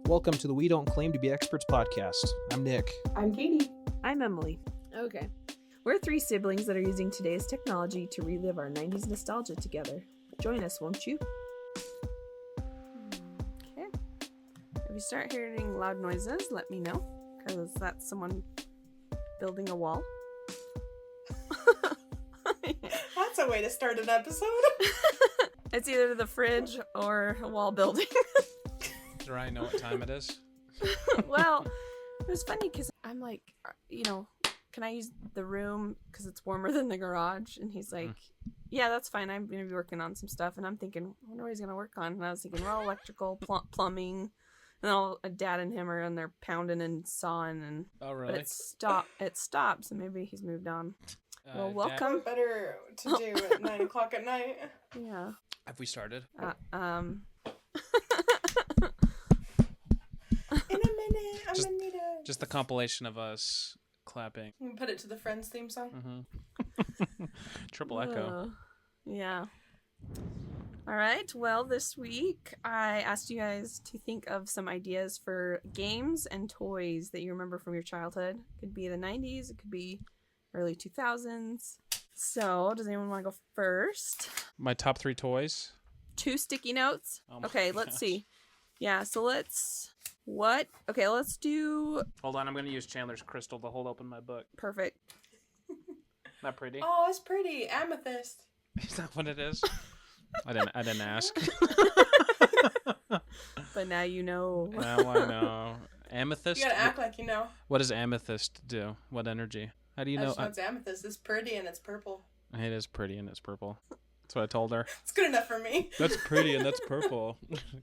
Welcome to the We Don't Claim to Be Experts podcast. I'm Nick. I'm Katy. I'm Emily. Okay. We're three siblings that are using today's technology to relive our 90s nostalgia together. Join us, won't you? Okay. If you start hearing loud noises, let me know, because that's someone building a wall. That's a way to start an episode. It's either the fridge or a wall building. Do I know what time it is? Well, it was funny because I'm like, can I use the room because it's warmer than the garage? And he's like, yeah, that's fine. I'm going to be working on some stuff. And I'm thinking, I wonder what he's going to work on. And I was thinking, well, electrical, plumbing. And all Dad and him are in there pounding and sawing. And Oh, really? But it stopped. So maybe he's moved on. Well, welcome. Better to do at 9 o'clock at night. Yeah. Have we started? In a minute, I'm gonna need a... Just the compilation of us clapping. You can put it to the Friends theme song. Mm-hmm. Triple echo. Yeah. All right. Well, this week I asked you guys to think of some ideas for games and toys that you remember from your childhood. It could be the 90s. It could be early 2000s. So, does anyone want to go first? My top 3 toys. 2 sticky notes. Oh my Okay, let's gosh. see. Yeah, so let's do... Hold on, I'm going to use Chandler's crystal to hold open my book. Perfect. Not pretty? Oh, it's pretty. Amethyst. Is that what it is? I didn't ask. But now you know. Now I know. Amethyst? You gotta act like you know. What does amethyst do? What energy? How do you I know? just know it's amethyst. It's pretty and it's purple. It is pretty and it's purple. That's what I told her. It's good enough for me. That's pretty and that's purple.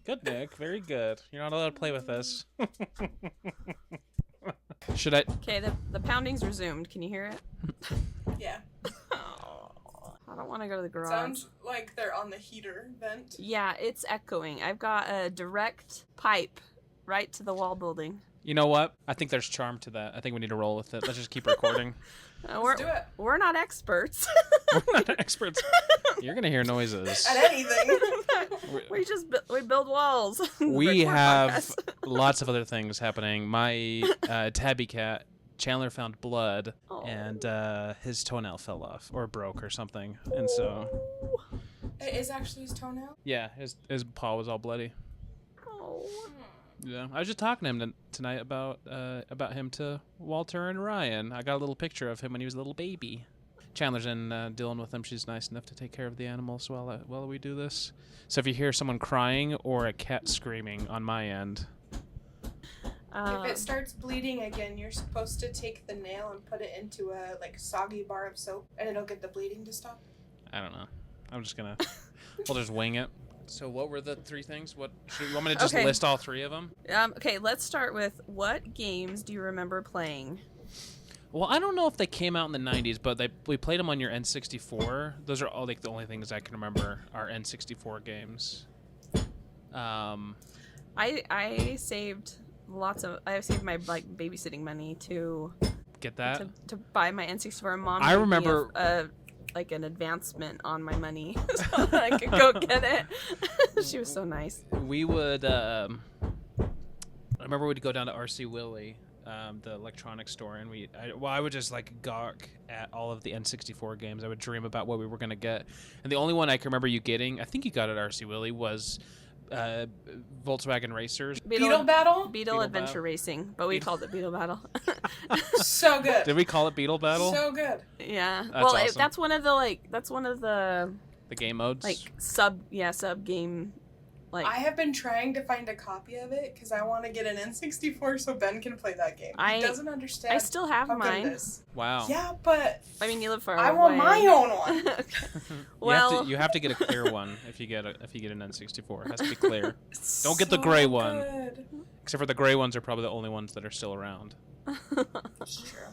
Good, Nick. Very good. You're not allowed to play with this. Should I? Okay, the pounding's resumed. Can you hear it? Yeah. I don't want to go to the garage. Sounds like they're on the heater vent. Yeah, it's echoing. I've got a direct pipe right to the wall building. You know what? I think there's charm to that. I think we need to roll with it. Let's just keep recording. Let's do it. We're not experts. We're not experts. You're gonna hear noises. At anything. we build walls. We Record have podcasts. lots of other things happening. My tabby cat, Chandler, found blood, and his toenail fell off or broke or something, and so It is actually his toenail? yeah, his paw was all bloody. Oh. Yeah, I was just talking to him tonight about him to Walter and Ryan. I got a little picture of him when he was a little baby. Chandler's in dealing with him. She's nice enough to take care of the animals while we do this. So if you hear someone crying or a cat screaming on my end, If it starts bleeding again, you're supposed to take the nail and put it into a soggy bar of soap, and it'll get the bleeding to stop. I don't know. I'm just gonna we'll just wing it. So what were the 3 things? What should you want me to just list all 3 of them? Okay, let's start with what games do you remember playing? Well, I don't know if they came out in the 90s, but we played them on your N64. Those are all the only things I can remember are N64 games. I saved my babysitting money to Get that? to buy my N64. Mom I gave me remember an advancement on my money so that I could go get it. She was so nice. We would I remember we'd go down to RC Willey, the electronics store, and I would just gawk at all of the N64 games. I would dream about what we were going to get. And the only one I can remember you getting, I think you got at RC Willey, was Volkswagen Racers. Beetle Battle? Beetle Adventure Racing, but we called it Beetle Battle. So good. Did we call it Beetle Battle? So good. Yeah. That's awesome. That's one of the The game modes? sub game. I have been trying to find a copy of it because I want to get an N64 so Ben can play that game. He doesn't understand. I still have how good mine. it is. Wow. Yeah, but I mean, you live far I away. want my own one. Okay. Well, you have to get a clear one if you get an N64. It has to be clear. It's Don't get the so gray one. good. Except for the gray ones are probably the only ones that are still around. It's true.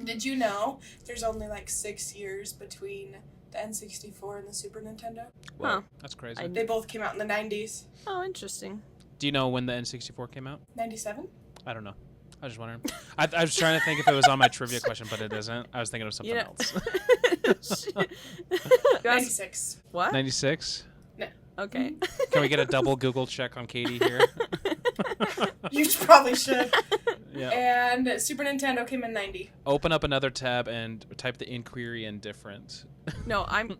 Did you know there's only 6 years between the N64 and the Super Nintendo? Wow, Huh. that's crazy. They both came out in the 90s. Oh, interesting. Do you know when the N64 came out? 97? I don't know. I was just wondering. I was trying to think if it was on my trivia question, but it isn't. I was thinking of something else. 96. What? 96? Okay. Can we get a double Google check on Katy here? You probably should. Yeah. And Super Nintendo came in 90. Open up another tab and type the inquiry in different. No, I'm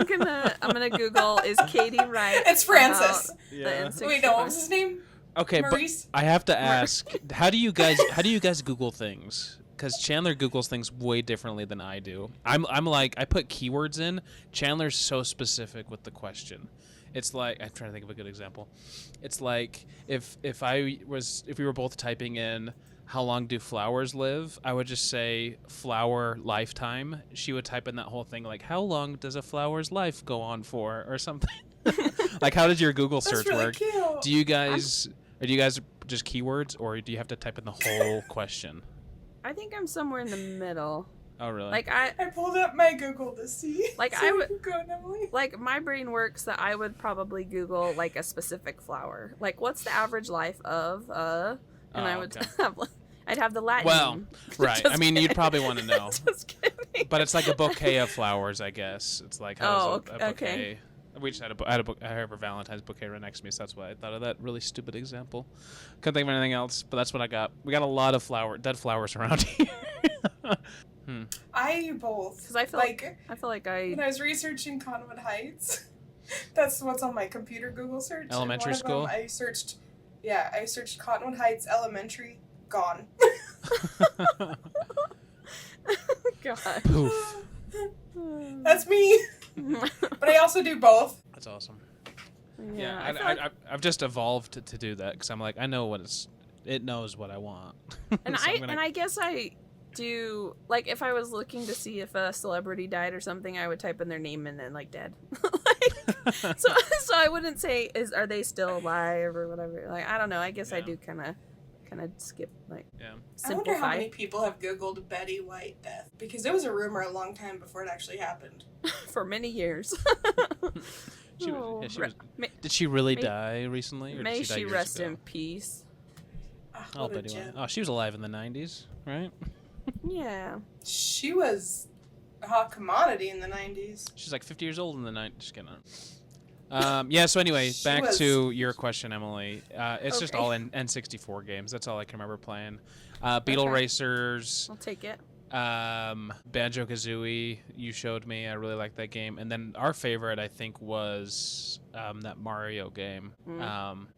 gonna Google, is Katy right? It's Francis. Yeah. Wait, no, what was his name? Okay, Maurice? but I have to ask, how do you guys Google things? Because Chandler Googles things way differently than I do. I'm like, I put keywords in. Chandler's so specific with the question. It's like, I'm trying to think of a good example. It's like if we were both typing in how long do flowers live, I would just say flower lifetime. She would type in that whole thing like, how long does a flower's life go on for, or something. Like, how does your Google search really work? Cute. Do you guys just keywords, or do you have to type in the whole question? I think I'm somewhere in the middle. Oh, really? Like I pulled up my Google to see. Like, so I would- you can go, Emily. Like, my brain works that I would probably Google, like, a specific flower. Like, what's the average life of, and I would okay. I'd have the Latin Well, name. right. Just I mean, you'd kidding. probably want to know. Just kidding. But it's like a bouquet of flowers, I guess. It's like, how's a bouquet? okay. We just I have a Valentine's bouquet right next to me, so that's why I thought of that really stupid example. Couldn't think of anything else, but that's what I got. We got a lot of dead flowers around here. I do both. Because I feel like when I was researching Conwood Heights, that's what's on my computer Google search. Elementary and one school? Of them I searched Cottonwood Heights Elementary, gone. God. Poof. That's me. But I also do both. That's awesome. Yeah, I Yeah, feel like, I've just evolved to do that because I'm like, I know it knows what I want. and So I guess I do, like, if I was looking to see if a celebrity died or something, I would type in their name and then, like, dead. so I wouldn't say, are they still alive or whatever. Like, I don't know. I guess I Yeah. do kind of skip, like, Yeah. I wonder how simplify. many people have Googled Betty White death, because it was a rumor a long time before it actually happened. For many years. She Oh, was, may- did she really may- die recently? Or May did she die she years rest ago? in peace. Ah, Oh, what a Betty White. gem. Oh, she was alive in the 90s, right? Yeah. She was a hot commodity in the 90s. She's like 50 years old in the 90s. Just kidding. Yeah, so anyway, She back was- to your question, Emily. It's just Okay. all N64 games. That's all I can remember playing. Beetle Okay. Racers, I'll take it. Banjo Kazooie, you showed me. I really liked that game. And then our favorite, I think, was that Mario game.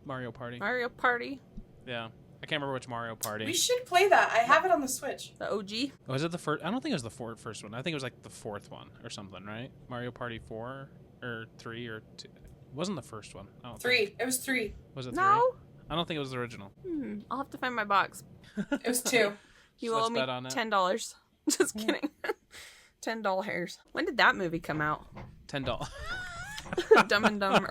Mario Party. Mario Party. Yeah. I can't remember which Mario Party. We should play that. I have it on the Switch. The OG. Was it the first? I don't think it was the first one. I think it was like the fourth one or something, right? Mario Party 4 or 3 or 2. It wasn't the first one. I don't 3. think. It was 3. Was it 3? No. I don't think it was the original. I'll have to find my box. It was 2. You So let's owe me bet on it. $10. Just kidding. $10 hairs. When did that movie come out? $10. Dumb and Dumb.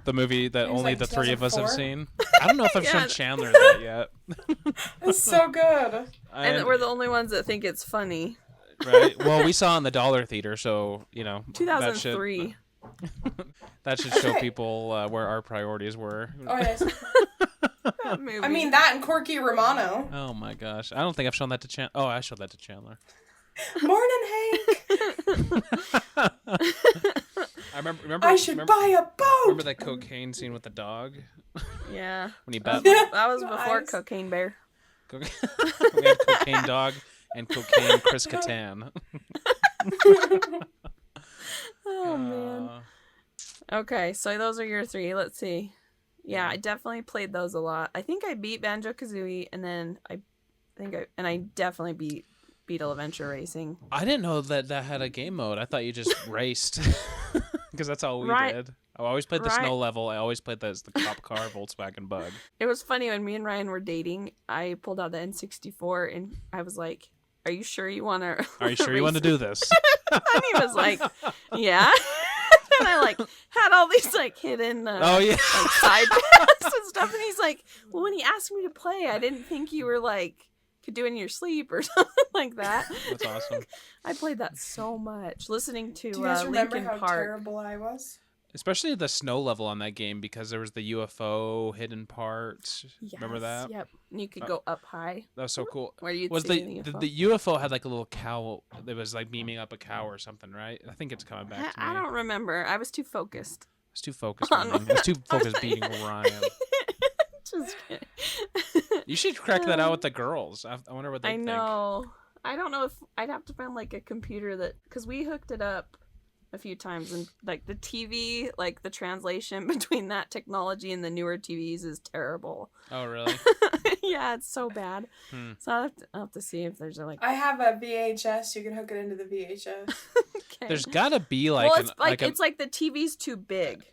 The movie that It was only like the three of us have 2004? seen. I don't know if I've Yeah. shown Chandler that yet. It's so good. And we're the only ones that think it's funny. right. Well, we saw it in the Dollar Theater, so you know 2003. That should show people where our priorities were. Oh, yes. That movie. I mean, that and Corky Romano. Oh my gosh! I don't think I've shown that to Chandler. Oh, I showed that to Chandler. Morning, Hank. I remember. I should buy a boat. Remember that cocaine scene with the dog yeah. when he bet. That was before Nice. Cocaine Bear. We had cocaine dog and cocaine Chris Kattan. Oh man. Okay, so those are your 3. Let's see. Yeah, I definitely played those a lot. I think I beat Banjo Kazooie, and then I definitely beat Beetle Adventure Racing. I didn't know that had a game mode. I thought you just raced because that's all we Right. did. I always played the Right. snow level. I always played the cop car Volkswagen Bug. It was funny when me and Ryan were dating. I pulled out the N64, and I was like, "Are you sure you want to? Are you sure you want to do this? And he was like, "Yeah." And I like had all these like hidden Oh yeah. like side paths and stuff, and he's like, "Well, when he asked me to play, I didn't think you were like could do it in your sleep or something like that." That's awesome. I played that so much, listening to Do you guys remember Linkin how Park. terrible I was? Especially the snow level on that game because there was the UFO hidden part. Remember Yes, that? Yep. And you could go up high. That was so cool. Where you'd Was see the UFO had like a little cow that was like beaming up a cow or something, right? I think it's coming back to me. I don't remember. I was too focused. I was too focused on I was too focused beating Ryan. Just You should crack that out with the girls. I wonder what they think. I know. I don't know if I'd have to find like a computer that, because we hooked it up a few times, and like the TV, like the translation between that technology and the newer TVs is terrible. Oh, really? Yeah, it's so bad. So I'll have to see if there's I have a VHS. You can hook it into the VHS. Okay. There's gotta be like well, it's like the TV's too big.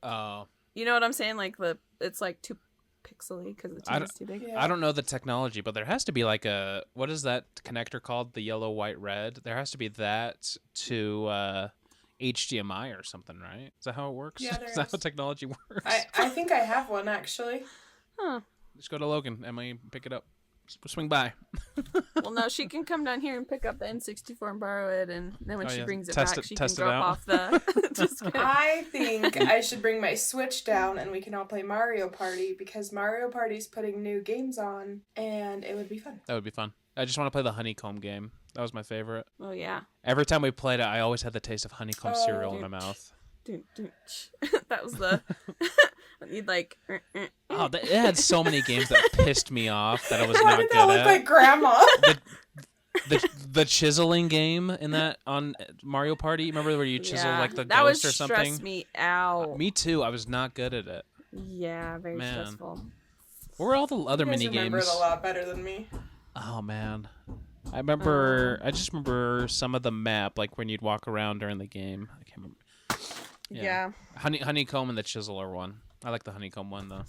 Oh. You know what I'm saying? Like it's like too pixely because the TV's too big. I don't know the technology, but there has to be like what is that connector called? The yellow, white, red. There has to be that to HDMI or something, right? Is that how it works? Yeah, there is that is. how technology works? I think I have one actually. Huh. Just go to Logan, Emily, pick it up. Swing by. Well, no, she can come down here and pick up the N64 and borrow it, and then when she brings it Test back, it- she can test it drop out. off the. Just kidding. I think I should bring my Switch down and we can all play Mario Party because Mario Party's putting new games on and it would be fun. That would be fun. I just want to play the honeycomb game. That was my favorite. Oh yeah. Every time we played it, I always had the taste of honeycomb cereal in dude. my mouth. That was the. You'd like. Oh, it had so many games that pissed me off that I was Why not did good that look at. like Grandma? The chiseling game in that on Mario Party. Remember where you chisel like the that ghost would or something? stress me out. Me too. I was not good at it. Yeah, very Man. stressful. What were all the other You guys mini remember games? it a lot better than me. Oh man, I remember. I just remember some of the map, like when you'd walk around during the game. I can't remember. Yeah. Honeycomb and the chiseler one. I like the honeycomb one though.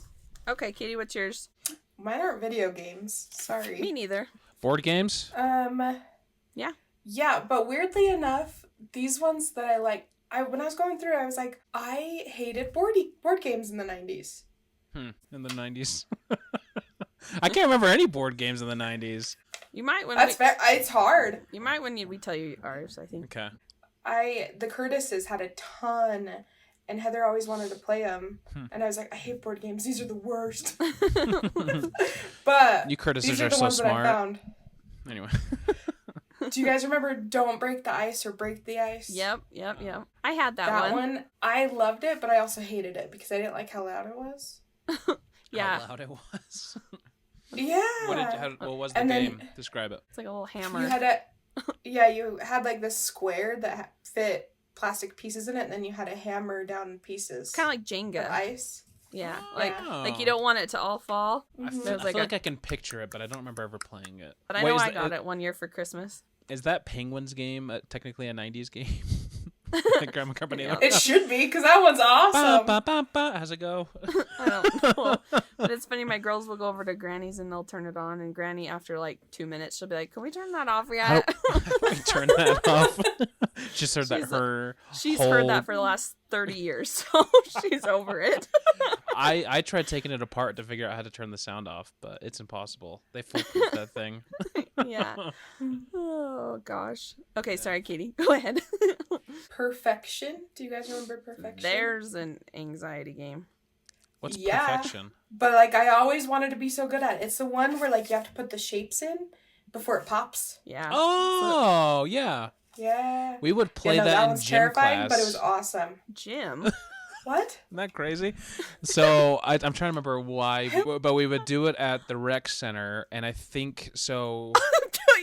Okay, Katie, what's yours? Mine aren't video games. Sorry. Me neither. Board games? Yeah. Yeah, but weirdly enough, these ones that I like, when I was going through, I was like, I hated board games in the 90s. In the 90s. I can't remember any board games in the 90s. You might when That's fair. It's hard. You might when we tell you ours, I think. Okay. The Curtises had a ton, and Heather always wanted to play them, and I was like, I hate board games. These are the worst. But You Curtises these are are the so ones smart. that I found. Anyway. Do you guys remember Don't Break the Ice or Break the Ice? Yep. I had that That one. one, I loved it, but I also hated it because I didn't like how loud it was. Yeah. How loud it was. Yeah. What was the And then- game? Describe it. It's like a little hammer. You had like this square that fit plastic pieces in it, and then you had a hammer down pieces. It's kind of like Jenga. Of ice. Yeah. Yeah. Like you don't want it to all fall. I feel, There's I like feel a- like I can picture it, but I don't remember ever playing it. But I know I got it one year for Christmas. Is that Penguins game technically a 90s game? Like Grandma Company? Yeah. It should be, because that one's awesome. Ba, ba, ba, ba. How's it go? I don't know. But it's funny, my girls will go over to Granny's and they'll turn it on, and Granny, after like 2 minutes, she'll be like, "Can we turn that off yet?" How do we turn that off? Just heard that She's whole... heard that for the last 30 years, so she's over it. I tried taking it apart to figure out how to turn the sound off, but it's impossible. They foolproof that thing. Yeah. Oh, gosh. Okay, sorry, Katie. Go ahead. Perfection. Do you guys remember Perfection? There's an anxiety game. What's Yeah. perfection? But like, I always wanted to be so good at it. It's the one where like you have to put the shapes in before it pops. Yeah. Oh, yeah. Yeah. We would play that that in one's gym terrifying, class. but it was awesome. Gym. What? Isn't that crazy? So I'm trying to remember why, but we would do it at the rec center, and I think so.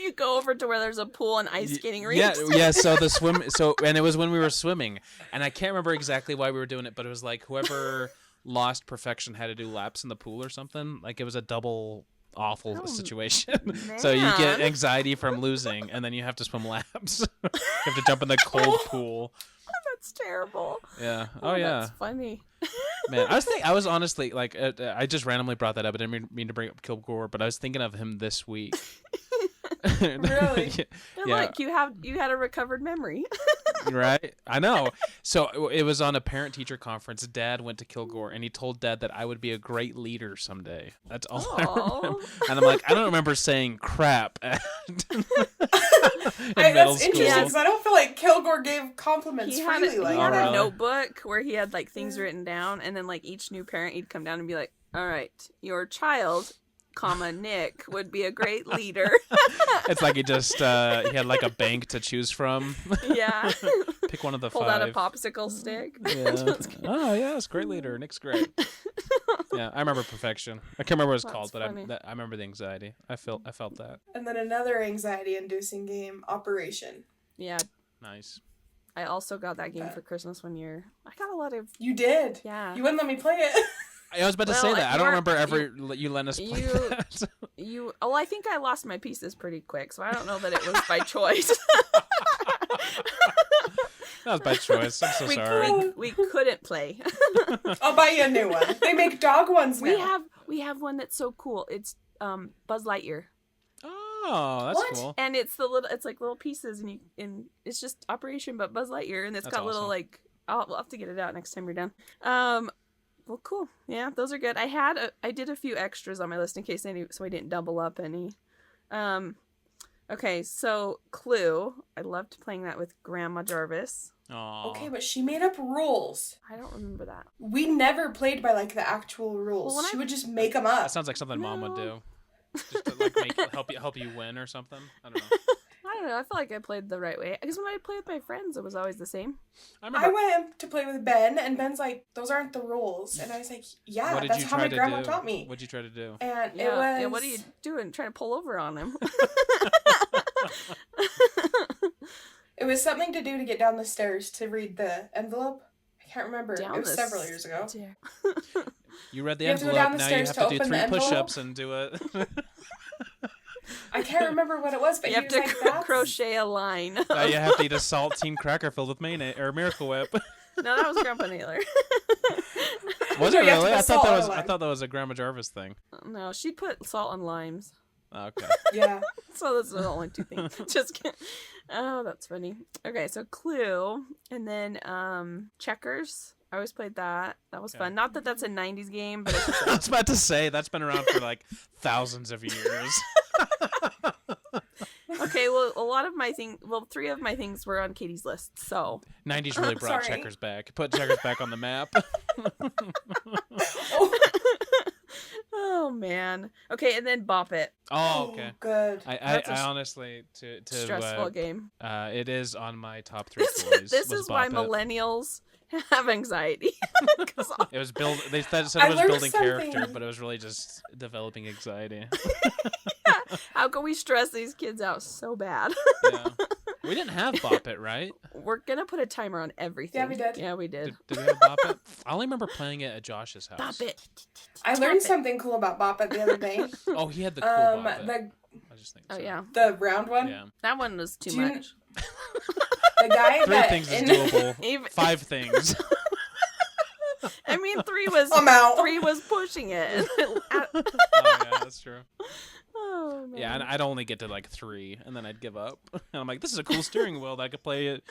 You go over to where there's a pool and ice skating rink. Yeah. So the swim. And it was when we were swimming, and I can't remember exactly why we were doing it, but it was like whoever lost perfection had to do laps in the pool or something. Like it was a double awful situation. So you get anxiety from losing, and then you have to swim laps. You have to jump in the cold pool. That's terrible. Yeah. Oh yeah. That's funny. Man, I was honestly like, I just randomly brought that up. I didn't mean to bring up Kilgore, but I was thinking of him this week. Really? Yeah. Look, you had a recovered memory. Right? I know. So it was on a parent-teacher conference. Dad went to Kilgore, and he told Dad that I would be a great leader someday. That's all I remember. And I'm like, I don't remember saying crap in middle That's school. interesting because I don't feel like Kilgore gave compliments He had, freely he like had that. a notebook where he had like things written down, and then like each new parent, he'd come down and be like, "All right, your child, Nick, would be a great leader." It's like he just he had like a bank to choose from. Yeah. Pick one of the Pulled five. out a popsicle stick. Yeah. Oh yeah, it's great leader. Nick's great. Yeah, I remember Perfection. I can't remember what it's That's called, but funny. I remember the anxiety. I felt that. And then another anxiety-inducing game, Operation. Yeah, Nice. I also got that game for Christmas one year. I got a lot of. You did? Yeah. You wouldn't let me play it. I was about to say that. I don't remember ever you letting us play that. Oh, I think I lost my pieces pretty quick, so I don't know that it was by choice. That was by choice. I'm so sorry. We couldn't play. I'll buy you a new one. They make dog ones now. We have one that's so cool. It's Buzz Lightyear. Oh, that's What? cool. And it's like little pieces, and it's just Operation but Buzz Lightyear, and it's That's got little awesome. like we'll have to get it out next time you're done. Well, cool. Yeah, those are good. I did a few extras on my list in case so I didn't double up any. Okay, so Clue. I loved playing that with Grandma Jarvis. Aww. Okay, but she made up rules. I don't remember that. We never played by like the actual rules. Well, when she I- would just make them up. That sounds like something Mom would do. No. Just to like help you win or something. I don't know. I don't know. I feel like I played the right way. Because when I played with my friends, it was always the same. I I remember. went to play with Ben, and Ben's like, "Those aren't the rules," and I was like, "Yeah, What did that's you how try my to grandma do? taught me." What'd you try to do? And Yeah. it was. Yeah, what are you doing? Trying to pull over on him? It was something to do to get down the stairs to read the envelope. I can't remember. It was several years ago. You read the You have to go envelope. down the Now you stairs have to to do open the 3 envelope? push-ups and do it. I can't remember what it was, but You he have was to like, "That's." crochet a line. Now you have to eat a saltine cracker filled with mayonnaise or Miracle Whip. No, that was Grandpa Naylor. Was No, it you have to really? put I salt thought on that was a lime. a Grandma Jarvis thing. No, she put salt on limes. Oh, okay. Yeah. So those are the only two things. Just kidding. Oh, that's funny. Okay, so Clue, and then Checkers. I always played that. That was Okay. fun. Not that that's a 90s game, but it's just I was about to say that's been around for like thousands of years. okay. Well, a lot of my 3 of my things were on Katie's list. So 90s really brought Sorry. checkers back. Put checkers back on the map. oh man. Okay, and then Bop It. Oh, okay. Good. I honestly to Stressful game. it is on my top 3 This, toys. this was is why Bop It. millennials have anxiety. 'Cause It was They said I it was learned building character, something. but it was really just developing anxiety. how can we stress these kids out so bad? Yeah. We didn't have Bop It, right? We're gonna put a timer on everything. Yeah, we did. Yeah, we did. Did we have Bop It? I only remember playing it at Josh's house. Bop It. I learned something cool about Bop It the other day. Oh, he had the cool Bop It. the I just think. Oh so. yeah, the round one. Yeah. that one was too Do you- much. The guy 3 that things is doable. Even- 5 things. I mean, 3 was I'm out. 3 was pushing it. Oh yeah, that's true. oh man. Yeah, and I'd only get to like 3, and then I'd give up. And I'm like, this is a cool steering wheel that I could play it,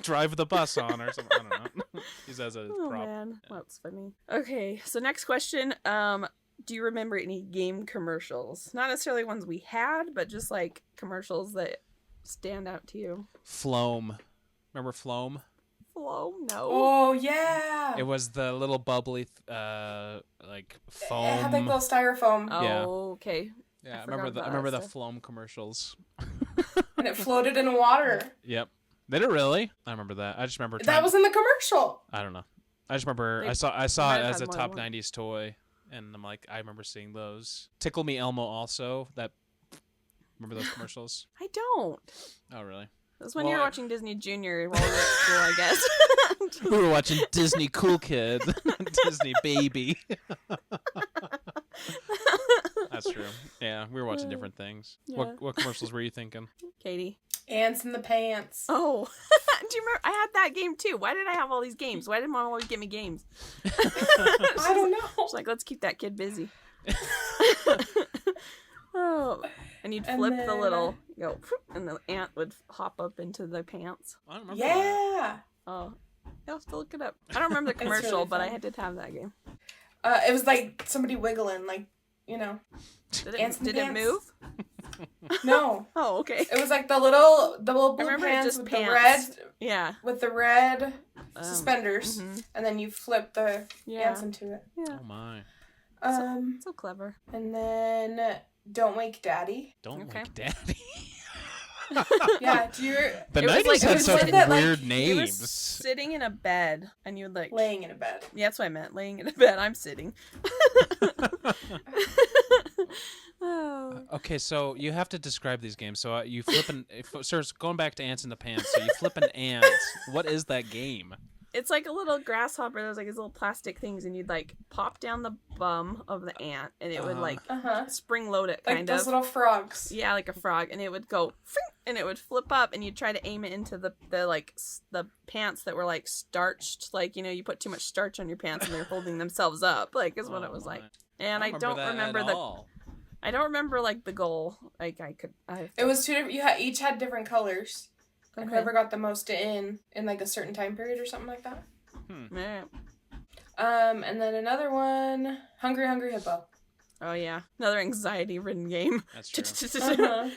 drive the bus on or something. I don't know. Use as a Oh prop. man, that's funny. Okay, so next question. Do you remember any game commercials? Not necessarily ones we had, but just like commercials that stand out to you. Floam. Remember Floam? Floam? No. Oh yeah. It was the little bubbly, like It foam. had like little styrofoam, Oh, yeah. okay. Yeah, I forgot remember about the that stuff. Floam commercials. and it floated in water. Yep. Did it really? I remember that. I just remember. That was in the commercial. I don't know. I just remember They I saw might it have as a had more top than one. 90s toy, and I'm like, I remember seeing those. Tickle Me Elmo also. Remember those commercials? I don't. Oh really? That's when Well, you were watching Disney Junior while we were at school, I guess. We were watching Disney Cool Kid, Disney Baby. That's true. Yeah, we were watching different things. Yeah. What commercials were you thinking? Katie. Ants in the pants. Oh. Do you remember? I had that game too. Why did I have all these games? Why did Mom always get me games? I don't know. She's like, let's keep that kid busy. Oh. And you'd And flip the then- little, go, and the ant would hop up into the pants. I don't remember. That. Yeah. Oh. I'll have to look it up. I don't remember the It's really commercial, but I fun. did have that game. It was like somebody wiggling, like, you know. Did Ants in it, did it pants. move? No. Oh, okay. It was like the little blue remember it pants just with pants. Yeah. the red suspenders, mhm. and then you flip the Yeah. ants into it. Yeah. Oh my! So clever. And then Don't Wake Daddy. Don't Okay. like Daddy. Yeah, do you? The It was 90s like- had it was such like that, like, weird It names. was sitting in a bed, and you would like. Laying in a bed. Yeah, that's what I meant. Laying in a bed. I'm sitting. Oh. Okay, so you have to describe these games. So you flip an... So it's going back to Ants in the Pants. So you flip an ant. What is that game? It's like a little grasshopper. There's like these little plastic things, and you'd like pop down the bum of the ant, and it would like spring load it, Like kind those of. little frogs. Yeah, like a frog, and it would go, and it would flip up, and you'd try to aim it into the the pants that were like starched, like you put too much starch on your pants, and they're holding themselves up, like is what it was like. And I don't remember I don't remember like the goal. Like It was two different. Each had different colors. And Okay. whoever got the most in like a certain time period or something like that. Yeah. And then another one, Hungry Hippo. Oh yeah, another anxiety-ridden game. That's true.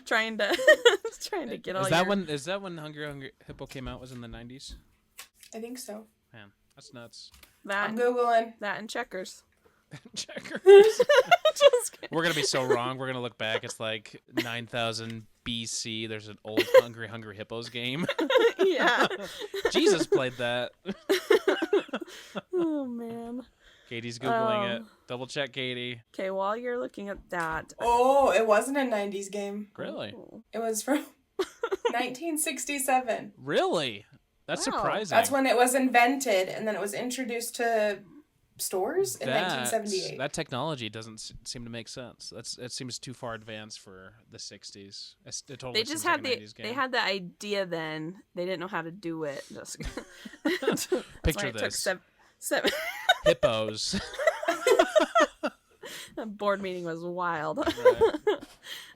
trying to get all. Is that when Hungry Hippo came out? Was in the 90s? I think so. Man, that's nuts. that I'm Googling. that and checkers. Checkers. Just kidding. We're gonna be so wrong. We're gonna look back. It's like 9000 BC. There's an old Hungry Hippos game. Yeah. Jesus played that. Oh man. Katie's googling it. Double check, Katie. Okay, while you're looking at that. Oh, it wasn't a 90s game. Really? Oh. It was from 1967. Really? That's Wow. surprising. That's when it was invented, and then it was introduced to stores in That- 1978. That technology doesn't seem to make sense. It seems too far advanced for the 60s. It totally They just seems had like a 90s game. they had the idea then. They didn't know how to do it. Just Picture it took this. seven. Hippos. The board meeting was wild. Right.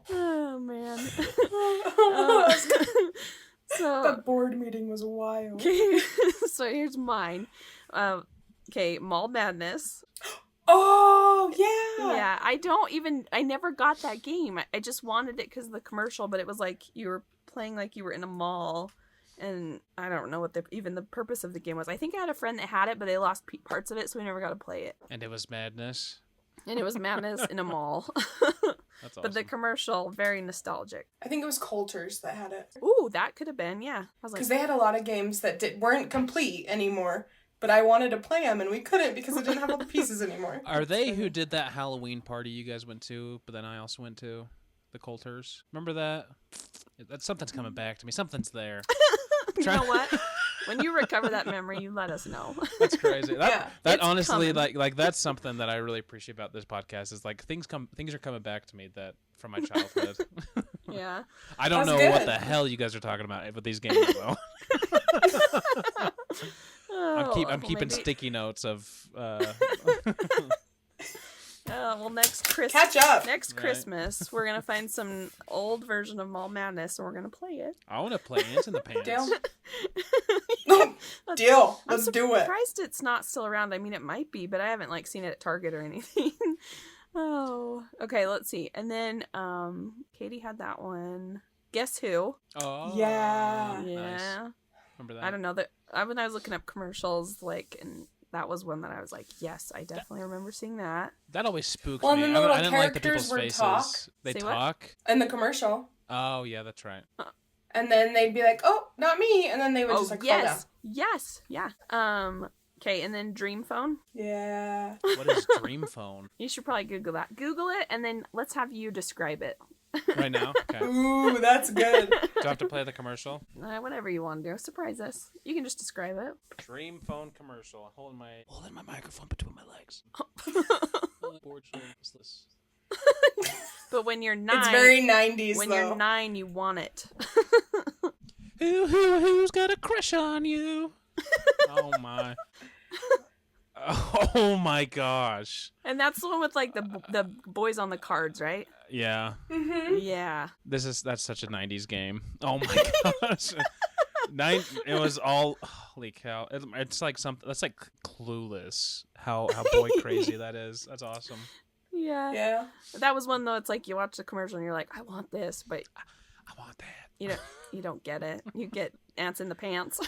Oh man. The So board meeting was wild. okay, so here's mine. Okay, Mall Madness. Oh, yeah. Yeah, I never got that game. I just wanted it because of the commercial, but it was like you were playing like you were in a mall, and I don't know what even the purpose of the game was. I think I had a friend that had it, but they lost parts of it, so we never got to play it. And it was madness. And it was madness in a mall. That's But the awesome. commercial, very nostalgic. I think it was Coulter's that had it. Ooh, that could have been, yeah. I was like, Because they had a lot of games that weren't complete anymore. But I wanted to play them, and we couldn't because it didn't have all the pieces anymore. Are they who did that Halloween party you guys went to, but then I also went to? The Coulters. Remember that? Something's coming back to me. Something's there. you know what? When you recover that memory, you let us know. That's crazy. That It's honestly, coming. like that's something that I really appreciate about this podcast is like things are coming back to me that from my childhood. Yeah. I don't That's know what good. the hell you guys are talking about with these games though. I'm keeping maybe- sticky notes of. Well, next Christmas. Catch up. Next Right. Christmas, we're gonna find some old version of Mall Madness, and we're gonna play it. I want to play Ants in the Pants. Deal. Let's- Deal. I'm Let's do it. surprised it's not still around. I mean, it might be, but I haven't like seen it at Target or anything. Oh, okay. Let's see. And then, Katie had that one. Guess Who? Oh Yeah. Yeah. Nice. Remember that? I don't know that. When I was looking up commercials, like, and that was one that I was like, yes, I definitely remember seeing that. That always spooked Well, and me. then the I little didn't like the characters people's would faces. talk. They Say what? talk. In the commercial. Oh yeah, that's right. And then they'd be like, oh, not me. And then they would Oh, just like fall down. yes, yeah. Okay, and then Dream Phone. Yeah. What is Dream Phone? You should probably Google that. Google it, and then let's have you describe it. Right now? Okay. Ooh, that's good. Do I have to play the commercial? Whatever you want to do. Surprise us. You can just describe it. Dream Phone commercial. I'm holding my microphone between my legs. Board shoulders. But when you're 9, It's very 90s, when though. you're 9, you want it. Who's got a crush on you? Oh my. Oh my gosh. And that's the one with like the boys on the cards, right? Yeah. Mm-hmm. Yeah. That's such a 90s game. Oh my gosh. It was all holy cow. It's like something that's like Clueless. How boy crazy that is. That's awesome. Yeah. Yeah. That was one though. It's like you watch the commercial and you're like, I want this, but I want that. you don't get it. You get ants in the pants.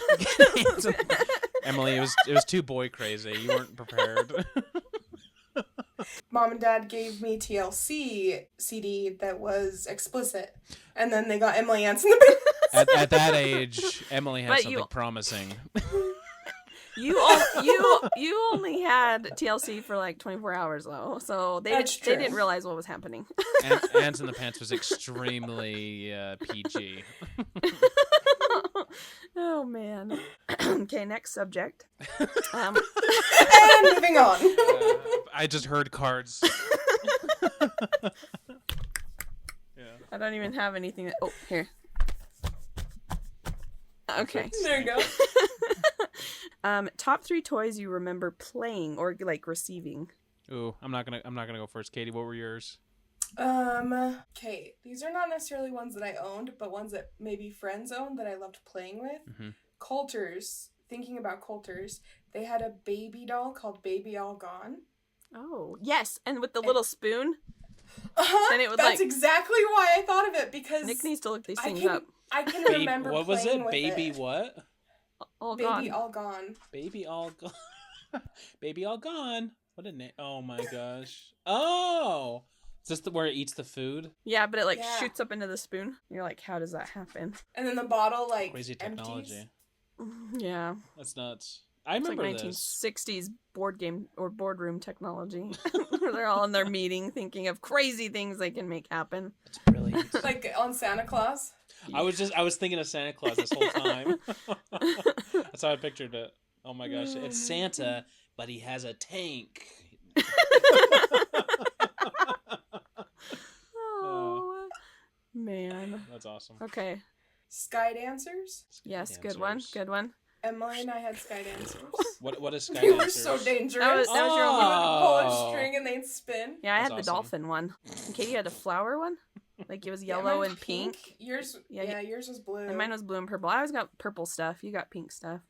Emily, it was too boy crazy. You weren't prepared. Mom and Dad gave me TLC CD that was explicit. And then they got Emily Ants in the Pants. At that age, Emily had something promising. You only had TLC for like 24 hours though, so they didn't realize what was happening. Ants in the Pants was extremely PG. Oh man. Okay, next subject. And moving on. I just heard cards. Yeah. I don't even have anything. Oh, here. Okay. There you go. Top 3 toys you remember playing or like receiving. Ooh, I'm not gonna go first. Katie, what were yours? Okay, these are not necessarily ones that I owned, but ones that maybe friends owned that I loved playing with. Mm-hmm. Coulters. Thinking about Coulters, they had a baby doll called Baby All Gone. Oh, yes, and with the little spoon. Uh-huh. And it would That's exactly why I thought of it, because Nick needs to look these things up. I can remember what was playing it? with Baby it. what? All Baby gone. All Gone. Baby all gone. Baby all gone. What a name! Oh my gosh! Oh, is this where it eats the food? Yeah, but it shoots up into the spoon. You're like, how does that happen? And then the bottle Crazy technology. empties. Yeah. That's nuts. I It's remember like this. 1960s board game or boardroom technology. Where they're all in their meeting thinking of crazy things they can make happen. It's brilliant. Like on Santa Claus. I was thinking of Santa Claus this whole time. That's how I pictured it. Oh my gosh, it's Santa, but he has a tank. Oh man. That's awesome. Okay. Sky Dancers. Yes, good one. Good one. Emily and I had Sky Dancers. What is Sky They were Dancers? so dangerous. That was your You would pull Oh. a string and they'd spin. Yeah, I had That's the awesome. dolphin one. And Katie had a flower one. Like it was Yeah, yellow mine and was pink. Yours, Yeah, yours was blue. And mine was blue and purple. I always got purple stuff. You got pink stuff.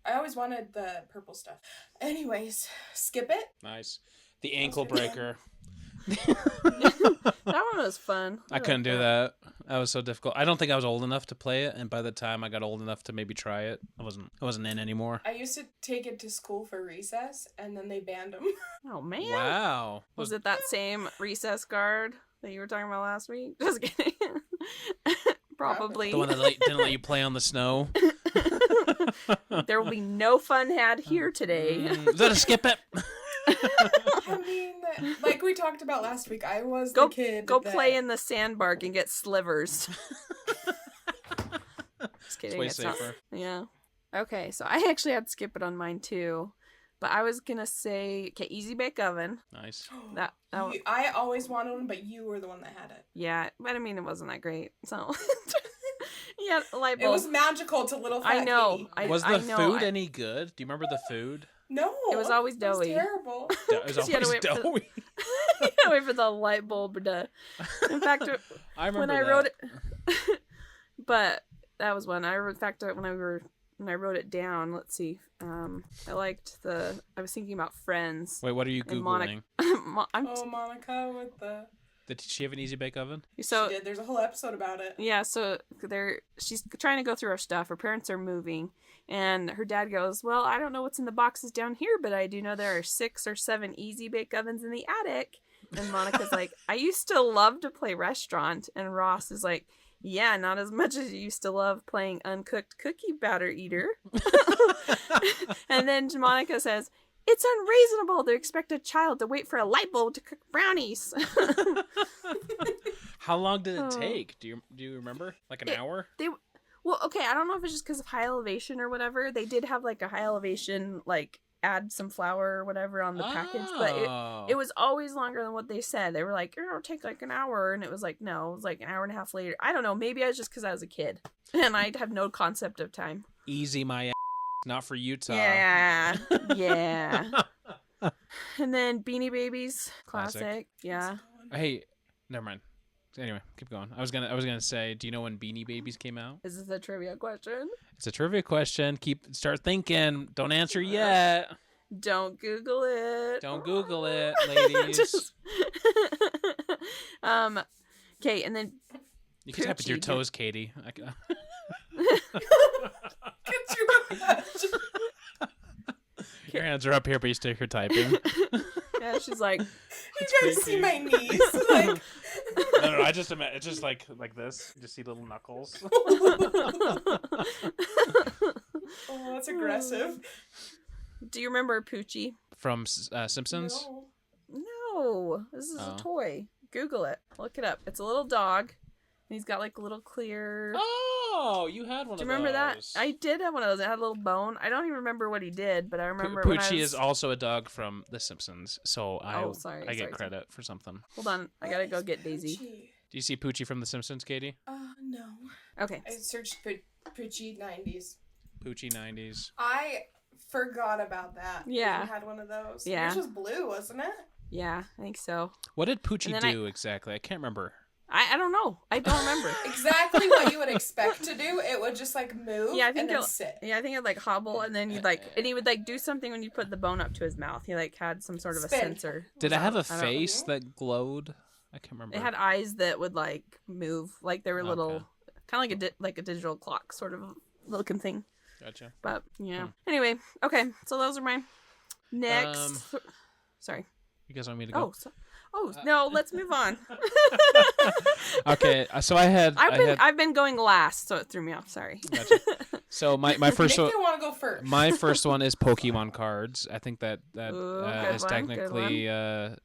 I always wanted the purple stuff. Anyways, skip it. Nice. The ankle breaker. That one was fun. I couldn't do that. That was so difficult. I don't think I was old enough to play it, and by the time I got old enough to maybe try it, I wasn't in anymore. I used to take it to school for recess, and then they banned them. Oh man. Wow. Was it that same recess guard that you were talking about last week? Just kidding. Probably. The one that didn't let you play on the snow? There will be no fun had here today. Is that a skip it? I mean, like we talked about last week, I was the kid. Go play in the sandbar and get slivers. Just kidding. It's way safer. Yeah. Okay, so I actually had to skip it on mine too. But I was gonna say, okay, Easy Bake Oven. Nice. I always wanted one, but you were the one that had it. Yeah, but I mean, it wasn't that great. So, yeah, light bulb. It was magical to little fat I know. Katy. Was the food any good? Do you remember the food? No. It was always doughy. It was terrible. It was You had to always wait for doughy. You gotta wait for the light bulb to. In fact, I remember when I that. wrote it, but that was one. In fact, when I wrote it down, let's see. I was thinking about Friends. Wait, what are you and Googling? Monica with the. Did she have an Easy Bake Oven? So she did. There's a whole episode about it. yeah, so she's trying to go through her stuff. Her parents are moving, and her dad goes, "Well, I don't know what's in the boxes down here, but I do know there are 6 or 7 Easy Bake Ovens in the attic." And Monica's like, "I used to love to play restaurant," and Ross is like, "Yeah, not as much as you used to love playing uncooked cookie batter eater." And then Monica says, "It's unreasonable to expect a child to wait for a light bulb to cook brownies." How long did it take? Do you remember? Like an hour? Well, okay, I don't know if it's just because of high elevation or whatever. They did have like a high elevation, like add some flour or whatever on the package, but it was always longer than what they said. They were like, it'll take like an hour, and it was like, no, it was like an hour and a half later. I don't know, maybe I was just because I was a kid and I have no concept of time. Easy my ass. Not for Utah. Yeah. And then Beanie Babies, classic. Yeah. Hey, never mind. Anyway, keep going. I was gonna say, do you know when Beanie Babies came out? Is this a trivia question? It's a trivia question. Start thinking. Don't answer yet. Don't Google it. Don't Google it, ladies. Okay, and then You can tap with your Poochi. toes, Katie. Could you imagine? Your hands are up here, but you're still here typing. Yeah, she's like, You guys see my knees? Like... No, I just imagine it's just like this. You just see little knuckles. Oh, that's aggressive. Do you remember Poochi? From Simpsons? No, this is a toy. Google it. Look it up. It's a little dog. And he's got like a little clear... Oh, you had one of those. Do you remember that? I did have one of those. It had a little bone. I don't even remember what he did, but I remember Poochi is also a dog from The Simpsons, so I get credit for something. Hold on. I gotta go get Daisy. Do you see Poochi from The Simpsons, Katy? No. Okay. I searched Poochi 90s. Poochi 90s. I forgot about that. Yeah. You had one of those. Yeah. Yours was blue, wasn't it? Yeah, I think so. What did Poochi do exactly? I can't remember. I don't know. I don't remember. Exactly what you would expect to do. It would just like move and then sit. Yeah, I think it'd like hobble and then you'd like, and he would like do something when you put the bone up to his mouth. He like had some sort of a sensor. Did it have a face that glowed? I can't remember. It had eyes that would like move, like they were little, kind of like a digital clock sort of looking thing. Gotcha. But yeah. Anyway, okay. So those are mine. Next. Sorry. You guys want me to go? No, let's move on. Okay, so I've been going last, so it threw me off. Sorry. Gotcha. So my first one. want to go first. My first one is Pokemon cards. I think that is technically a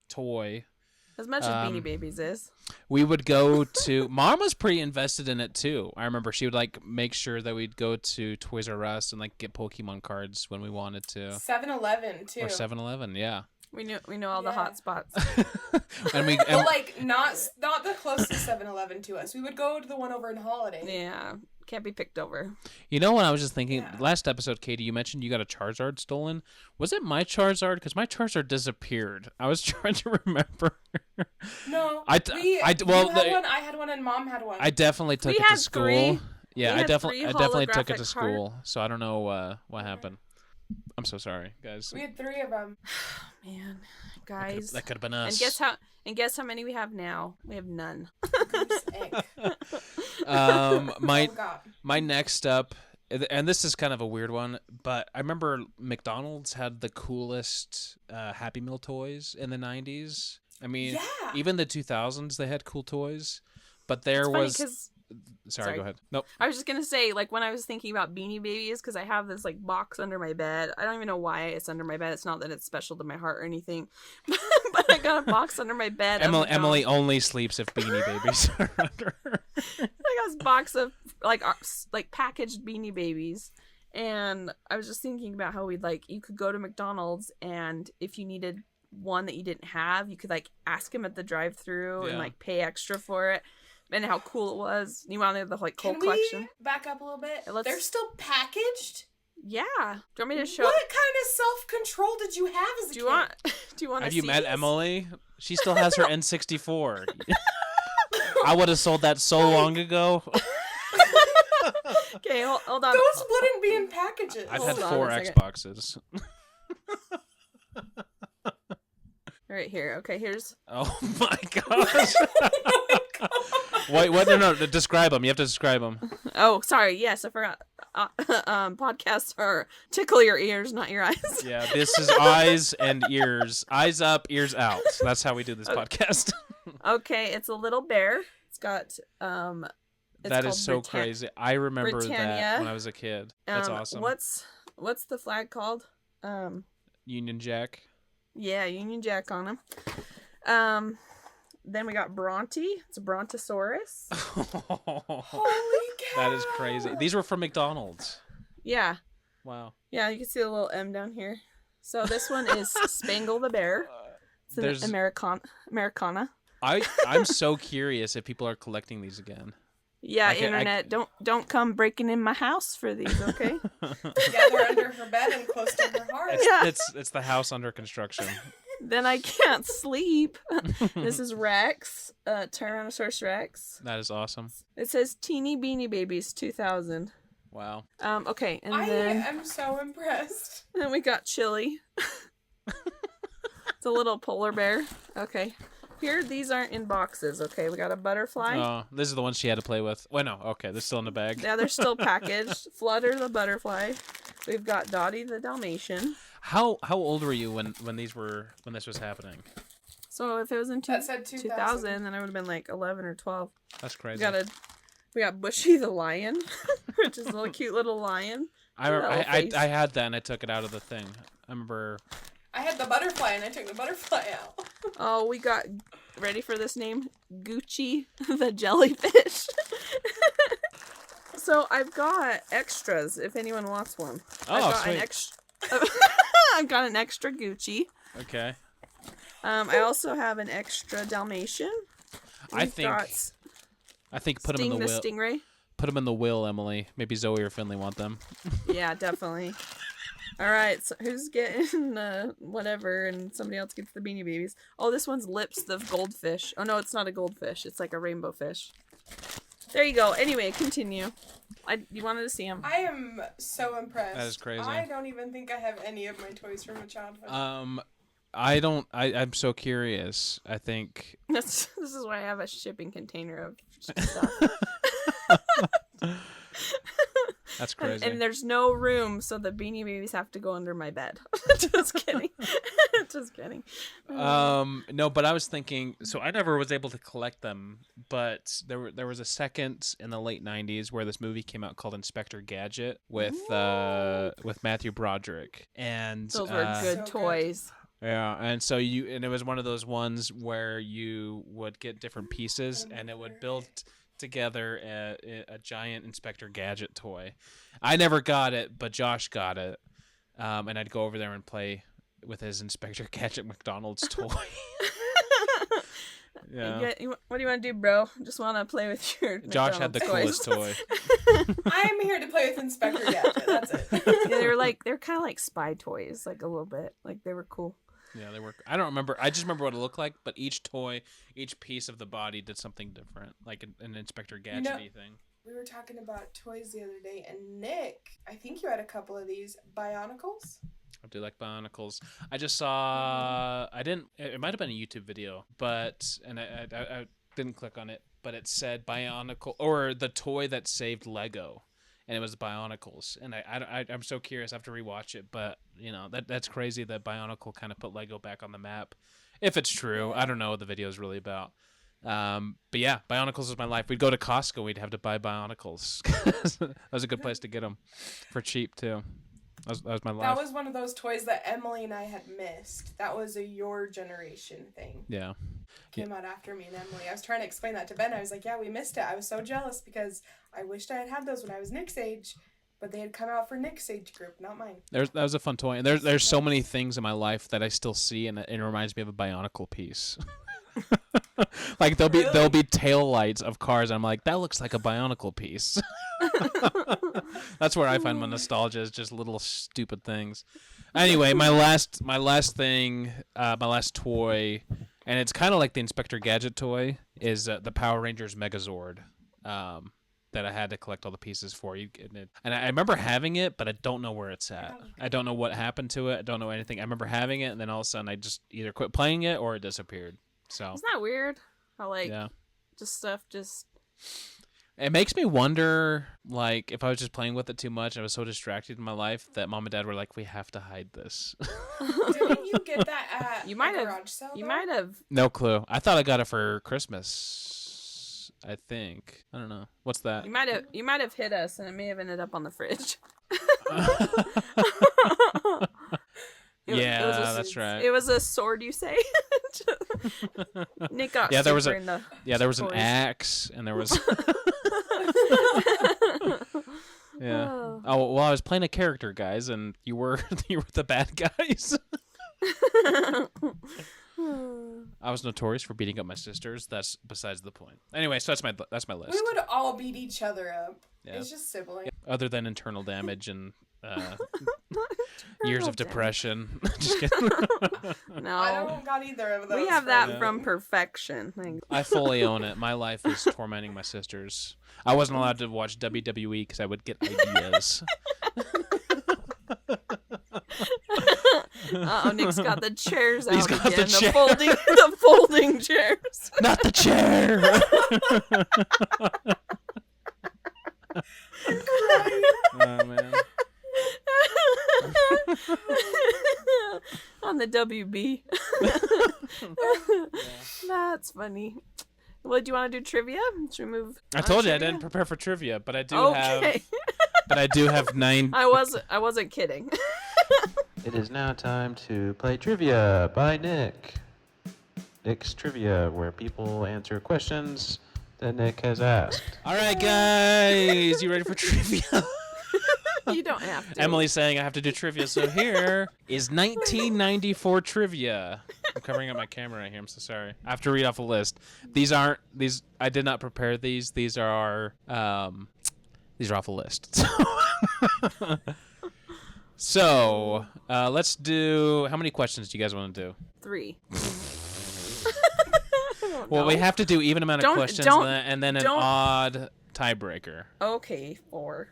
toy. As much as Beanie Babies is. We would go to... Mom was pretty invested in it, too. I remember she would, like, make sure that we'd go to Toys R Us and, like, get Pokemon cards when we wanted to. 7-Eleven, too. Or 7-Eleven, yeah. We know all the hot spots. But, like, not the closest 7-Eleven to us. We would go to the one over in Holiday. Yeah. Can't be picked over. You know what I was just thinking? Last episode, Katy, you mentioned you got a Charizard stolen. Was it my Charizard? Because my Charizard disappeared. I was trying to remember. No. You had one, I had one, and Mom had one. I definitely took it to school. 3. Yeah, I definitely took it to school. So I don't know what happened. I'm so sorry, guys. We had 3 of them. Man, guys. That could have been us. And guess how many we have now? We have none. My next up, and this is kind of a weird one, but I remember McDonald's had the coolest Happy Meal toys in the 90s. I mean, even the 2000s, they had cool toys, but there was... Sorry, go ahead. Nope. I was just going to say, like, when I was thinking about Beanie Babies, because I have this, like, box under my bed. I don't even know why it's under my bed. It's not that it's special to my heart or anything. But I got a box under my bed. Emily only sleeps if Beanie Babies are under her. I got this box of, like packaged Beanie Babies. And I was just thinking about how you could go to McDonald's, and if you needed one that you didn't have, you could, like, ask him at the drive-thru and, like, pay extra for it. And how cool it was. You wanted the like whole collection. Can we back up a little bit? They're still packaged? Yeah. Do you want me to show? What kind of self-control did you have as a kid? Do you want to Have you met Emily? She still has her N64. I would have sold that so long ago. Okay, hold on. Those wouldn't be in packages. I've had 4 Xboxes. Right here. Okay, here's... Oh my gosh. Wait, what? No, describe them. You have to describe them. Oh, sorry. Yes, I forgot. Podcasts are tickle your ears, not your eyes. Yeah, this is eyes and ears. Eyes up, ears out. That's how we do this podcast. Okay, it's a little bear. It's got... that is so crazy. I remember that when I was a kid. That's awesome. What's the flag called? Union Jack. Yeah, Union Jack on him. Then we got Bronte. It's a Brontosaurus. Holy cow! That is crazy. These were from McDonald's. Yeah. Wow. Yeah, you can see the little M down here. So this one is Spangle the Bear. It's an Americana. I'm so curious if people are collecting these again. Yeah, internet, don't come breaking in my house for these, okay? Yeah, they're under her bed and close to her heart. It's the house under construction. Then I can't sleep. This is Rex, Tyrannosaurus Rex. That is awesome. It says Teeny Beanie Babies 2000. Wow. Okay, and I then... am so impressed. Then we got Chili. It's a little polar bear. Okay. Here, these aren't in boxes, okay? We got a butterfly. Oh, this is the one she had to play with. Well, no, okay, they're still in the bag. Yeah, they're still packaged. Flutter the butterfly. We've got Dottie the Dalmatian. How old were you when this was happening? So if it was in That said 2000, then I would have been like 11 or 12. That's crazy. We got Bushy the lion, which is a little cute little lion. I had that and I took it out of the thing. I remember. I had the butterfly and I took the butterfly out. Oh, we got, ready for this name? Gucci the jellyfish. So I've got extras if anyone wants one. Oh, sweet. I've got an extra Gucci. Okay. I also have an extra Dalmatian. I think put them in the will. Stingray. Put them in the will, Emily. Maybe Zoe or Finley want them. Yeah, definitely. All right, so who's getting whatever, and somebody else gets the Beanie Babies. Oh, this one's Lips the goldfish. Oh no, it's not a goldfish. It's like a rainbow fish. There you go. Anyway, continue. You wanted to see him. I am so impressed. That is crazy. I don't even think I have any of my toys from my childhood. I don't. I'm so curious. I think this is why I have a shipping container of stuff. That's crazy. And there's no room, so the Beanie Babies have to go under my bed. Just kidding. Just kidding. No, but I was thinking. So I never was able to collect them, but there was a second in the late '90s where this movie came out called Inspector Gadget with Matthew Broderick, and those were good toys. Yeah, and so it was one of those ones where you would get different pieces, and it would build together a giant Inspector Gadget toy. I never got it, but Josh got it, and I'd go over there and play with his Inspector Gadget McDonald's toy. Yeah. What do you want to do, bro? Just want to play with your Josh McDonald's had the toys. coolest toy. I'm here to play with Inspector Gadget. That's it. Yeah, they're kind of like spy toys, like a little bit. Like they were cool. Yeah, they were. I don't remember. I just remember what it looked like, but each toy, each piece of the body did something different, like an Inspector Gadget-y thing. We were talking about toys the other day, and Nick, I think you had a couple of these Bionicles. I do like Bionicles. I just saw. I didn't. It might have been a YouTube video, and I didn't click on it, but it said Bionicle or the toy that saved Lego. And it was Bionicles, and I'm so curious. I have to rewatch it, but that's crazy that Bionicle kind of put Lego back on the map. If it's true, I don't know what the video is really about. But yeah, Bionicles was my life. We'd go to Costco, we'd have to buy Bionicles. That was a good place to get them for cheap too. That was my life. That was one of those toys that Emily and I had missed. That was a your generation thing. Yeah. Came out after me and Emily. I was trying to explain that to Ben. I was like, yeah, we missed it. I was so jealous because I wished I had those when I was Nick's age, but they had come out for Nick's age group, not mine. That was a fun toy. And there's so many things in my life that I still see, and it reminds me of a Bionicle piece. Like there'll be tail lights of cars. And I'm like, that looks like a Bionicle piece. That's where I find my nostalgia, is just little stupid things. Anyway, my last toy, and it's kind of like the Inspector Gadget toy, is the Power Rangers Megazord. That I had to collect all the pieces for. And I remember having it, but I don't know where it's at. I don't know what happened to it. I don't know anything. I remember having it, and then all of a sudden I just either quit playing it or it disappeared. So isn't that weird? How just stuff just. It makes me wonder, like, if I was just playing with it too much, I was so distracted in my life that Mom and Dad were like, "We have to hide this." Didn't you get that at you might have, garage sale? You might have. No clue. I thought I got it for Christmas. I think. I don't know. What's that? You might have hit us, and it may have ended up on the fridge. That's right. It was a sword, you say? Nick got there was an axe, and there was. Yeah. Oh well, I was playing a character, guys, and you were the bad guys. I was notorious for beating up my sisters. That's besides the point. Anyway, so that's my list. We would all beat each other up. Yeah. It's just siblings. Other than internal damage and years of depression. Just kidding. No, I don't got either of those. We have that from perfection. I fully own it. My life is tormenting my sisters. I wasn't allowed to watch WWE because I would get ideas. Nick's got the chairs out got again. the The folding chairs. Not the chair. Oh man. on the WB. That's funny. Well, do you want to do trivia? Should we move? I told you I didn't prepare for trivia, but I do Okay. But I do have 9. I wasn't kidding. It is now time to play Trivia by Nick. Nick's Trivia, where people answer questions that Nick has asked. All right, guys, you ready for trivia? You don't have to. Emily's saying I have to do trivia, so here is 1994 trivia. I'm covering up my camera right here. I'm so sorry. I have to read off a list. These. I did not prepare these. These are off a list. So let's do. How many questions do you guys want to do? 3. Well, we have to do even amount of questions and then an odd tiebreaker. Okay, 4.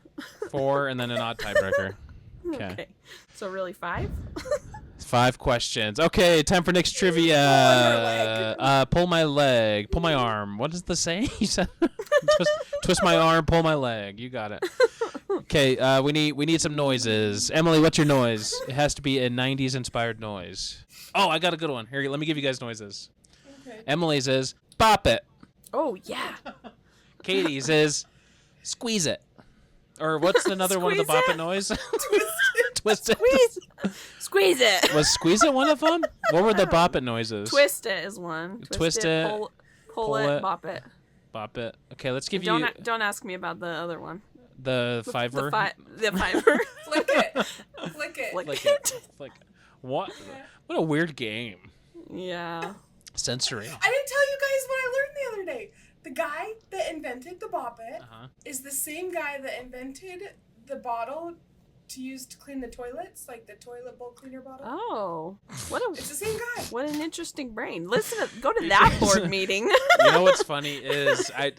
4 and then an odd tiebreaker. Okay. So really 5? 5 questions. Okay, time for Nick's trivia. Pull my leg. Pull my arm. What does the saying? Twist my arm. Pull my leg. You got it. Okay. We need some noises. Emily, what's your noise? It has to be a 90s inspired noise. Oh, I got a good one. Here, let me give you guys noises. Okay. Emily's is bop it. Oh yeah. Katie's is squeeze it. Or what's another one of the bop it noise? Twist it. Squeeze it. Was squeeze it one of them? What were the bop it noises? Twist it is one. Twist it, pull it, bop it. Bop it. Okay, let's give you Don't ask me about the other one. the fiver. The fiver. Flick it. Flick it. Flick it. Flick. What? What a weird game. Yeah. Sensory. I didn't tell you guys what I learned the other day. The guy that invented the Bop It is the same guy that invented the bottle to use to clean the toilets, like the toilet bowl cleaner bottle. Oh, It's the same guy. what an interesting brain. Go to that board meeting. You know what's funny is I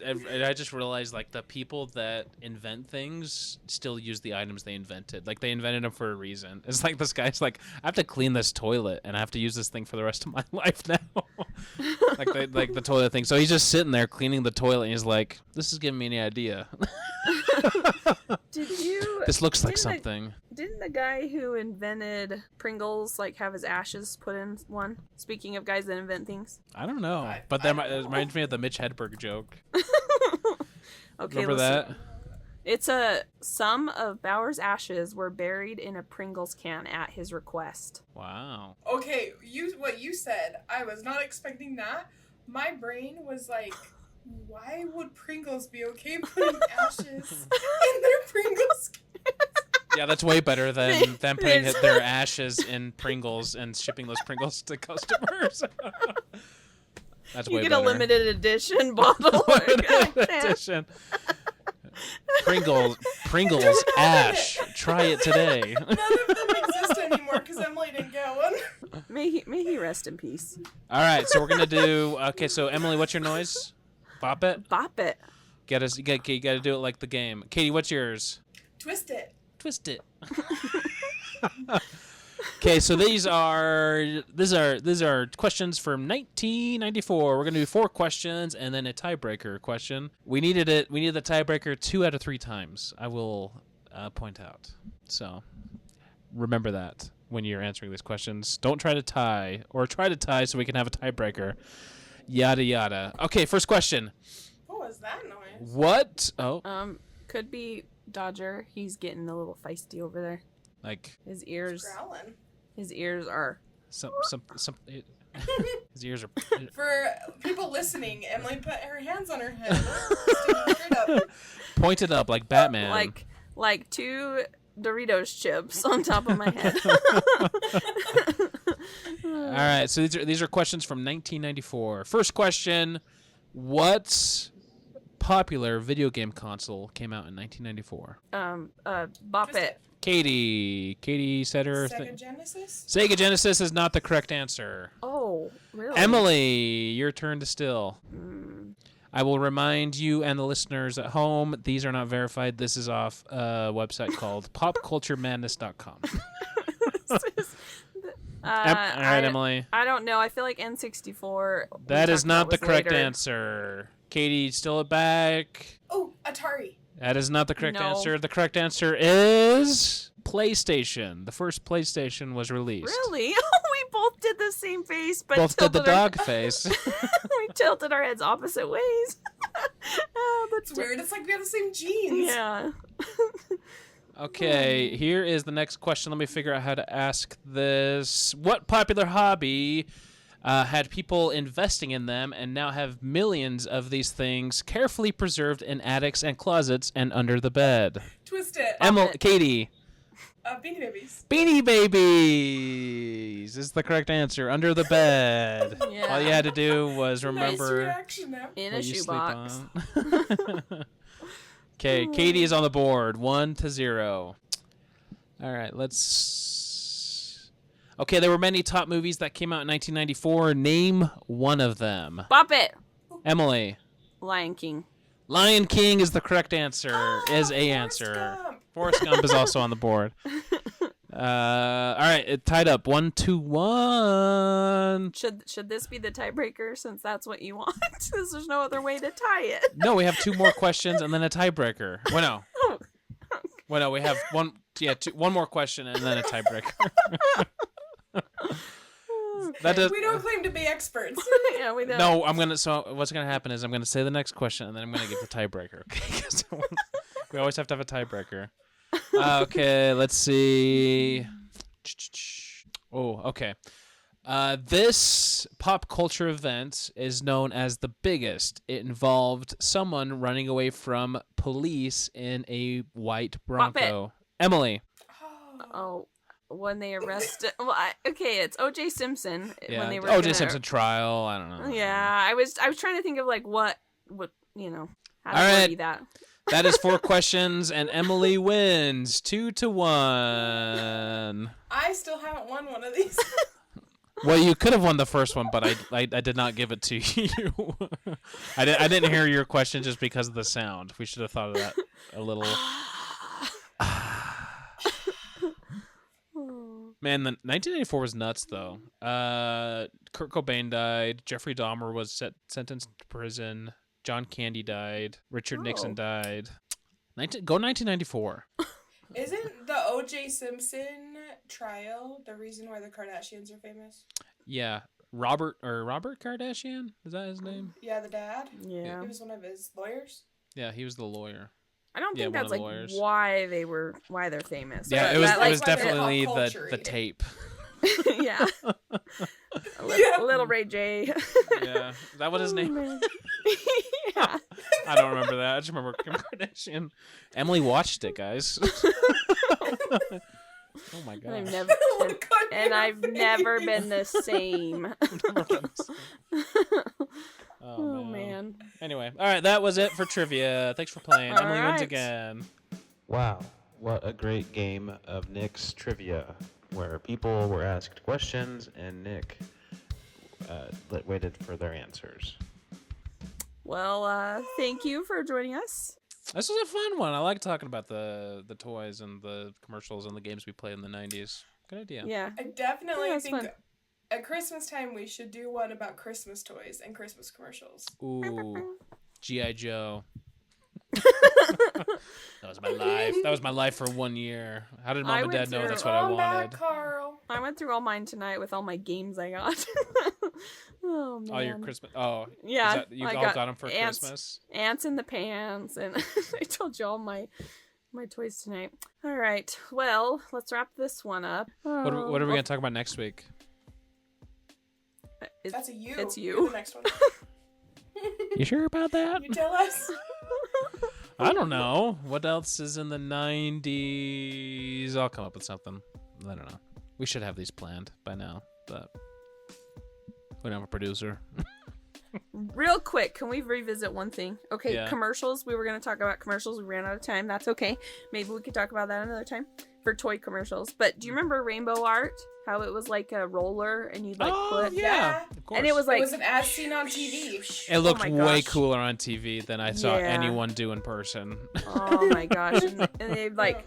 just realized like the people that invent things still use the items they invented. Like they invented them for a reason. It's like this guy's like, I have to clean this toilet and I have to use this thing for the rest of my life now. like the toilet thing. So he's just sitting there cleaning the toilet and he's like, this is giving me an idea. This looks like something. Didn't the guy who invented Pringles like have his ashes put in one? Speaking of guys that invent things. I don't know, but that reminds me of the Mitch Hedberg joke. Okay, remember that? It's some of Bauer's ashes were buried in a Pringles can at his request. Wow. Okay, what you said, I was not expecting that. My brain was like, why would Pringles be okay putting ashes in their Pringles cans? Yeah, that's way better than them putting their ashes in Pringles and shipping those Pringles to customers. That's way better. You get a limited edition bottle. Limited edition. Pringles ash. Try it today. None of them exist anymore because Emily didn't get one. May he rest in peace. All right, so we're gonna do. Okay, so Emily, what's your noise? Bop it. Bop it. You gotta do it like the game. Katie, what's yours? Twist it. Twist it. Okay, so these are questions from 1994. We're gonna do 4 questions and then a tiebreaker question. We needed the tiebreaker 2 out of 3 times. I will point out. So remember that when you're answering these questions. Don't try to tie, or try to tie so we can have a tiebreaker. Yada yada. Okay, first question. What was that noise? What? Oh. Could be Dodger. He's getting a little feisty over there. Like his ears. Growling. His ears are. His ears are. For people listening, Emily put her hands on her head, sticking straight up. Pointed up like Batman. Like 2 Doritos chips on top of my head. All right, so these are questions from 1994. First question: what popular video game console came out in 1994? Bop it. Katie said her Sega Genesis? Sega Genesis is not the correct answer. Oh, really? Emily, your turn to still. I will remind you and the listeners at home, these are not verified. This is off a website called popculturemadness.com. All right, Emily. I don't know. I feel like N64. That is not the correct answer. Katie, still it back. Oh, Atari. That is not the correct answer. The correct answer is PlayStation. The first PlayStation was released. Really? Oh, we both did the same face, but Both did the tilted our- dog face. we tilted our heads opposite ways. It's weird. It's like we have the same genes. Yeah. Okay, here is the next question. Let me figure out how to ask this. What popular hobby had people investing in them and now have millions of these things carefully preserved in attics and closets and under the bed? Twist it. Katy. Beanie Babies. Beanie Babies is the correct answer. Under the bed. Yeah. All you had to do was Nice remember reaction now. In a what you sleep shoebox. on. Okay, Katy is on the board. 1-0. All right, let's. Okay, there were many top movies that came out in 1994. Name one of them. Bop it. Emily. Lion King. Lion King is the correct answer. Is a Forrest answer. Gump. Forrest Gump is also on the board. All right, it tied up 1-1. Should this be the tiebreaker since that's what you want? Because there's no other way to tie it. No, we have 2 more questions and then a tiebreaker. Well, no, we have one more question and then a tiebreaker. That does. We don't claim to be experts. Yeah, we don't. No, I'm gonna. So what's gonna happen is I'm gonna say the next question and then I'm gonna give the tiebreaker. Okay, 'cause we always have to have a tiebreaker. Okay, let's see. Oh, okay. This pop culture event is known as the biggest. It involved someone running away from police in a white Bronco. Emily. Oh, when they arrested. Well, okay, it's O.J. Simpson. Yeah. When they were O.J. Simpson trial. I don't know. Yeah, I was trying to think of like what you know. How to All right. be that. That is 4 questions, and Emily wins 2-1. I still haven't won one of these. Well, you could have won the first one, but I did not give it to you. I didn't hear your question just because of the sound. We should have thought of that a little. Man, the 1994 was nuts, though. Kurt Cobain died. Jeffrey Dahmer was sentenced to prison. John Candy died. Richard Nixon died. Go 1994. Isn't the O.J. Simpson trial the reason why the Kardashians are famous? Yeah, Robert Kardashian? Is that his name? Yeah, the dad. Yeah. He was one of his lawyers. Yeah, he was the lawyer. I don't Yeah, think one that's of like the lawyers. why they're famous. Yeah, But it was that, it like, was why they're definitely pop the culture-y. tape. Yeah. Yeah. Little Ray J. Yeah, is that what his name? Man. Yeah. I don't remember that. I just remember Kim Kardashian. Emily watched it, guys. Oh my god. Look on And your I've never been the face. same. Oh man. Anyway, all right, that was it for trivia. Thanks for playing. All Emily wins right. again. Wow, what a great game of Nick's Trivia, where people were asked questions and Nick waited for their answers. Well, thank you for joining us. This was a fun one. I like talking about the toys and the commercials and the games we played in the 90s. Good idea. Yeah. I definitely Yeah, it's think fun. at Christmas time we should do one about Christmas toys and Christmas commercials. Ooh, G.I. Joe. That was my life. That was my life for 1 year. How did I mom and went dad know through- that's what I Come wanted? back, Carl. I went through all mine tonight with all my games I got. Oh man. All your Christmas. Oh, Yeah, you I all got them for ants, Christmas. Ants in the pants, and I told you all my toys tonight. All right, well, let's wrap this one up. What are we well, going to talk about next week? That's a you. It's You're you. the next one. You sure about that? You tell us. I don't know. What else is in the 90s? I'll come up with something. I don't know. We should have these planned by now, but we don't have a producer. Real quick, can we revisit one thing? Okay, Yeah. commercials. We were going to talk about commercials. We ran out of time. That's okay. Maybe we could talk about that another time for toy commercials. But do you remember Rainbow Art? How it was like a roller and you'd like put... yeah, Yeah. of course. And it was like... It was an ad seen on TV. It looked my way gosh. cooler on TV than I saw Yeah. anyone do in person. Oh my gosh. And they'd like